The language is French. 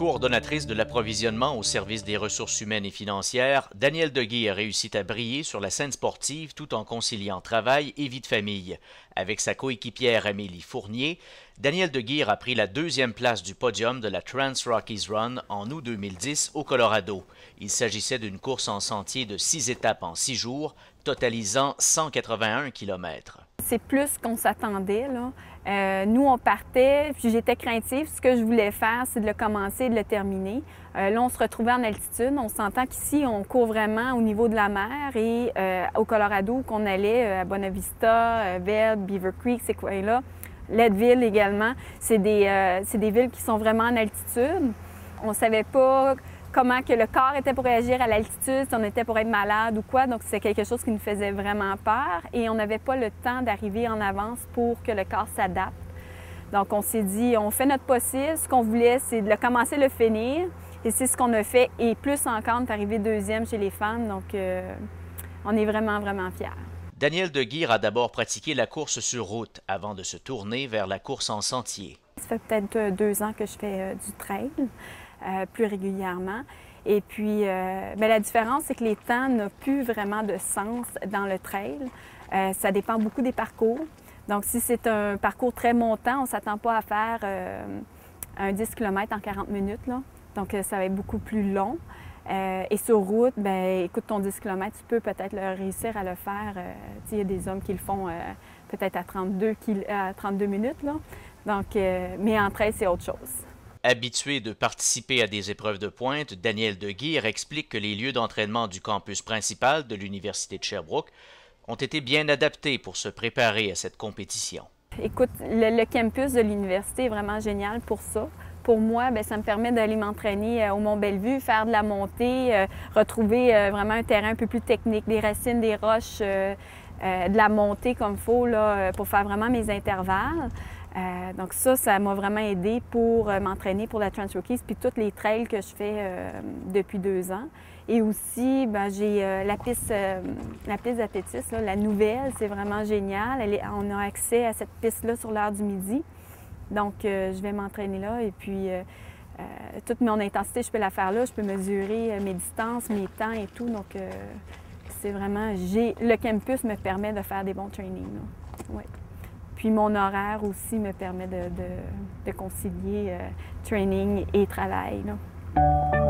Coordonnatrice de l'approvisionnement au service des ressources humaines et financières, Danielle Deguy a réussi à briller sur la scène sportive tout en conciliant travail et vie de famille. Avec sa coéquipière Amélie Fournier, Danielle Deguy a pris la deuxième place du podium de la Trans Rockies Run en août 2010 au Colorado. Il s'agissait d'une course en sentier de 6 étapes en 6 jours, totalisant 181 km. C'est plus qu'on s'attendait, là. Nous, on partait, puis j'étais craintive. Ce que je voulais faire, c'est de le commencer et de le terminer. Là, on se retrouvait en altitude. On s'entend qu'ici, on court vraiment au niveau de la mer. Et au Colorado, qu'on allait à Buena Vista, Vail, Beaver Creek, ces coins-là, Leadville également, c'est des villes qui sont vraiment en altitude. On ne savait pas comment que le corps était pour réagir à l'altitude, si on était pour être malade ou quoi. Donc, c'est quelque chose qui nous faisait vraiment peur et on n'avait pas le temps d'arriver en avance pour que le corps s'adapte. Donc, on s'est dit, on fait notre possible. Ce qu'on voulait, c'est de le commencer, le finir. Et c'est ce qu'on a fait. Et plus encore, on est arrivé deuxième chez les femmes. Donc, on est vraiment, vraiment fiers. Danielle Deguy a d'abord pratiqué la course sur route avant de se tourner vers la course en sentier. Ça fait peut-être 2 ans que je fais du trail. Plus régulièrement. Et puis, la différence, c'est que les temps n'ont plus vraiment de sens dans le trail. Ça dépend beaucoup des parcours. Donc, si c'est un parcours très montant, on ne s'attend pas à faire un 10 km en 40 minutes, là. Donc, ça va être beaucoup plus long. Et sur route, bien, écoute, ton 10 km, tu peux peut-être réussir à le faire. Il y a des hommes qui le font peut-être à 32 minutes, là. Donc, mais en trail, c'est autre chose. Habituée de participer à des épreuves de pointe, Danielle Deguy explique que les lieux d'entraînement du campus principal de l'Université de Sherbrooke ont été bien adaptés pour se préparer à cette compétition. Écoute, le campus de l'université est vraiment génial pour ça. Pour moi, bien, ça me permet d'aller m'entraîner au Mont-Bellevue, faire de la montée, retrouver vraiment un terrain un peu plus technique, des racines, des roches, de la montée comme il faut là, pour faire vraiment mes intervalles. Donc ça m'a vraiment aidé pour m'entraîner pour la Trans Rockies puis tous les trails que je fais depuis 2 ans. Et aussi, ben, j'ai la piste d'athlétisme, la nouvelle, c'est vraiment génial. On a accès à cette piste-là sur l'heure du midi. Donc, je vais m'entraîner là et puis toute mon intensité, je peux la faire là. Je peux mesurer mes distances, mes temps et tout. Donc, c'est vraiment... Le campus me permet de faire des bons trainings. Ouais. Puis mon horaire aussi me permet de concilier training et travail, là.